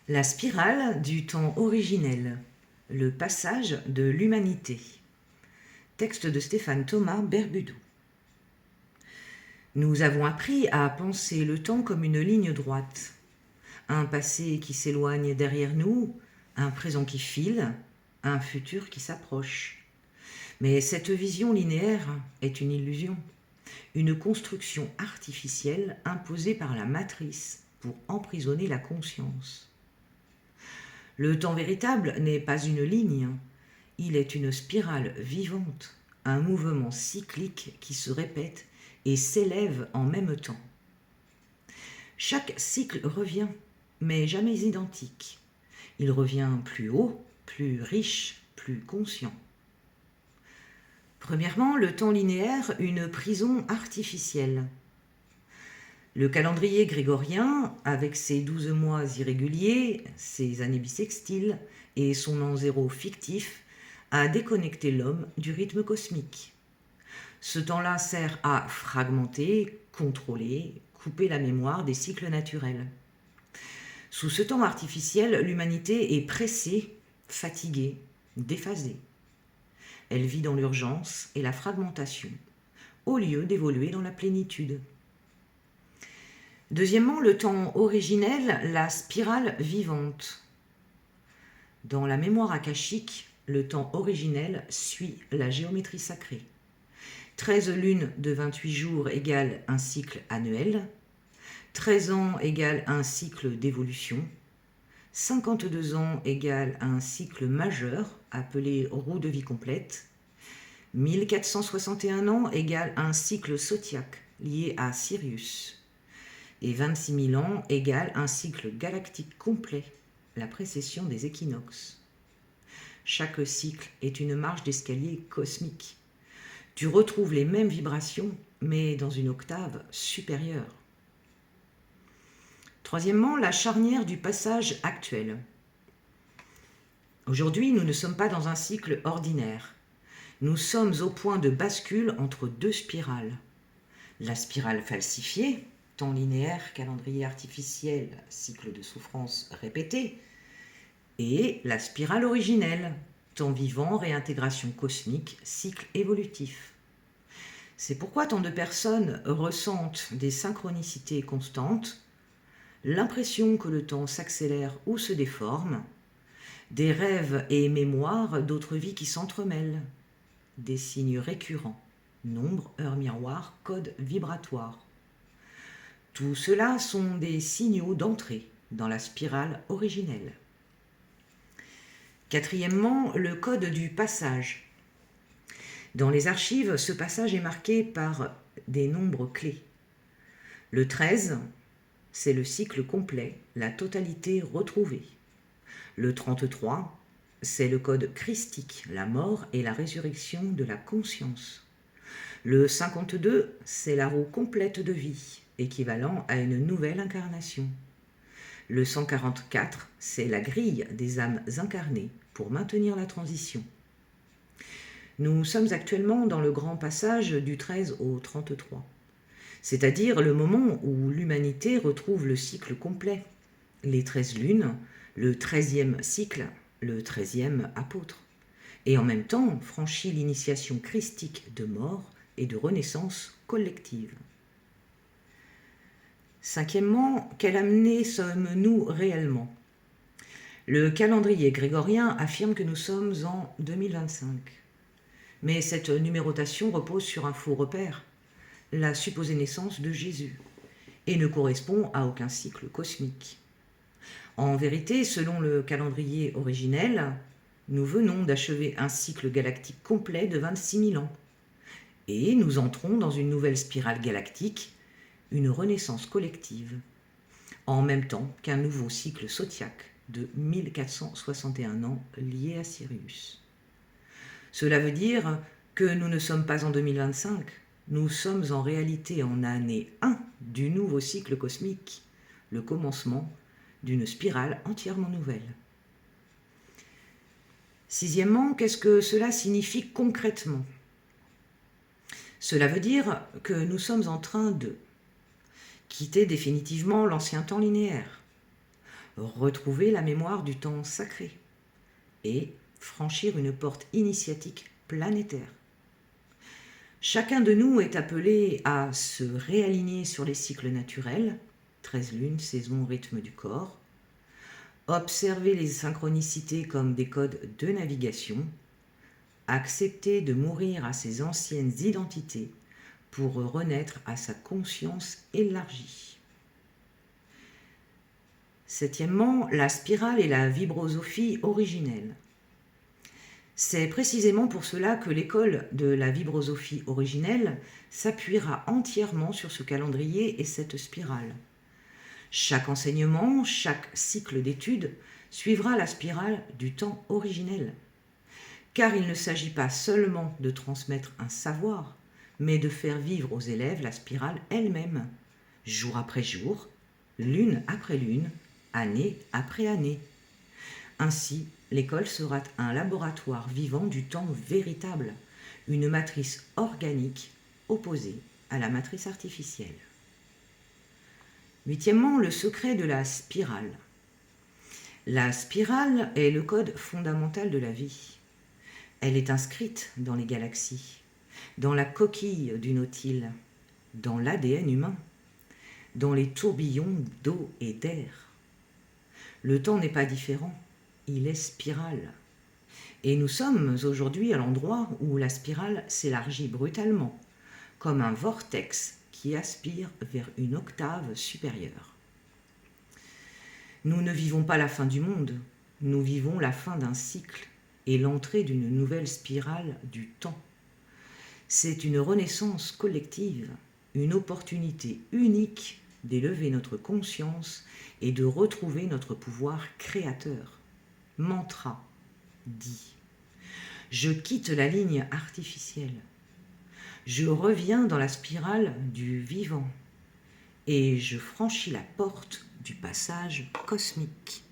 La spirale du temps originel, le passage de l'humanité. Texte de Stéphane Thomas Berbudou. Nous avons appris à penser le temps comme une ligne droite. Un passé qui s'éloigne derrière nous, un présent qui file, un futur qui s'approche. Mais cette vision linéaire est une illusion, une construction artificielle imposée par la matrice pour emprisonner la conscience. Le temps véritable n'est pas une ligne, il est une spirale vivante, un mouvement cyclique qui se répète et s'élève en même temps. Chaque cycle revient, mais jamais identique. Il revient plus haut, plus riche, plus conscient. Premièrement, le temps linéaire, une prison artificielle. Le calendrier grégorien, avec ses 12 mois irréguliers, ses années bissextiles et son an zéro fictif, a déconnecté l'homme du rythme cosmique. Ce temps-là sert à fragmenter, contrôler, couper la mémoire des cycles naturels. Sous ce temps artificiel, l'humanité est pressée, fatiguée, déphasée. Elle vit dans l'urgence et la fragmentation, au lieu d'évoluer dans la plénitude. Deuxièmement, le temps originel, la spirale vivante. Dans la mémoire akashique, le temps originel suit la géométrie sacrée. 13 lunes de 28 jours égale un cycle annuel, 13 ans égale un cycle d'évolution, 52 ans égale un cycle majeur appelé roue de vie complète, 1461 ans égale un cycle zodiaque lié à Sirius, et 26 000 ans égale un cycle galactique complet, la précession des équinoxes. Chaque cycle est une marche d'escalier cosmique. Tu retrouves les mêmes vibrations, mais dans une octave supérieure. Troisièmement, la charnière du passage actuel. Aujourd'hui, nous ne sommes pas dans un cycle ordinaire. Nous sommes au point de bascule entre deux spirales. La spirale falsifiée, temps linéaire, calendrier artificiel, cycle de souffrance répété, et la spirale originelle, temps vivant, réintégration cosmique, cycle évolutif. C'est pourquoi tant de personnes ressentent des synchronicités constantes, l'impression que le temps s'accélère ou se déforme, des rêves et mémoires d'autres vies qui s'entremêlent, des signes récurrents, nombre, heure miroir, code vibratoire. Tout cela sont des signaux d'entrée dans la spirale originelle. Quatrièmement, le code du passage. Dans les archives, ce passage est marqué par des nombres clés. Le 13, c'est le cycle complet, la totalité retrouvée. Le 33, c'est le code christique, la mort et la résurrection de la conscience. Le 52, c'est la roue complète de vie, équivalent à une nouvelle incarnation. Le 144, c'est la grille des âmes incarnées pour maintenir la transition. Nous sommes actuellement dans le grand passage du 13 au 33, c'est-à-dire le moment où l'humanité retrouve le cycle complet, les 13 lunes, le 13e cycle, le 13e apôtre, et en même temps franchit l'initiation christique de mort et de renaissance collective. Cinquièmement, quelle année sommes-nous réellement ? Le calendrier grégorien affirme que nous sommes en 2025. Mais cette numérotation repose sur un faux repère, la supposée naissance de Jésus, et ne correspond à aucun cycle cosmique. En vérité, selon le calendrier originel, nous venons d'achever un cycle galactique complet de 26 000 ans, et nous entrons dans une nouvelle spirale galactique, une renaissance collective, en même temps qu'un nouveau cycle zodiaque de 1461 ans lié à Sirius. Cela veut dire que nous ne sommes pas en 2025, nous sommes en réalité en année 1 du nouveau cycle cosmique, le commencement d'une spirale entièrement nouvelle. Sixièmement, qu'est-ce que cela signifie concrètement ? Cela veut dire que nous sommes en train de quitter définitivement l'ancien temps linéaire, retrouver la mémoire du temps sacré et franchir une porte initiatique planétaire. Chacun de nous est appelé à se réaligner sur les cycles naturels, 13 lunes, saison, rythme du corps, observer les synchronicités comme des codes de navigation, accepter de mourir à ses anciennes identités pour renaître à sa conscience élargie. Septièmement, la spirale et la vibrosophie originelle. C'est précisément pour cela que l'école de la vibrosophie originelle s'appuiera entièrement sur ce calendrier et cette spirale. Chaque enseignement, chaque cycle d'études suivra la spirale du temps originel. Car il ne s'agit pas seulement de transmettre un savoir, mais de faire vivre aux élèves la spirale elle-même, jour après jour, lune après lune, année après année. Ainsi, l'école sera un laboratoire vivant du temps véritable, une matrice organique opposée à la matrice artificielle. Huitièmement, le secret de la spirale. La spirale est le code fondamental de la vie. Elle est inscrite dans les galaxies, dans la coquille du nautile, dans l'ADN humain, dans les tourbillons d'eau et d'air. Le temps n'est pas différent, il est spirale. Et nous sommes aujourd'hui à l'endroit où la spirale s'élargit brutalement, comme un vortex qui aspire vers une octave supérieure. Nous ne vivons pas la fin du monde, nous vivons la fin d'un cycle et l'entrée d'une nouvelle spirale du temps. C'est une renaissance collective, une opportunité unique d'élever notre conscience et de retrouver notre pouvoir créateur. Mantra dit. Je quitte la ligne artificielle. Je reviens dans la spirale du vivant et je franchis la porte du passage cosmique.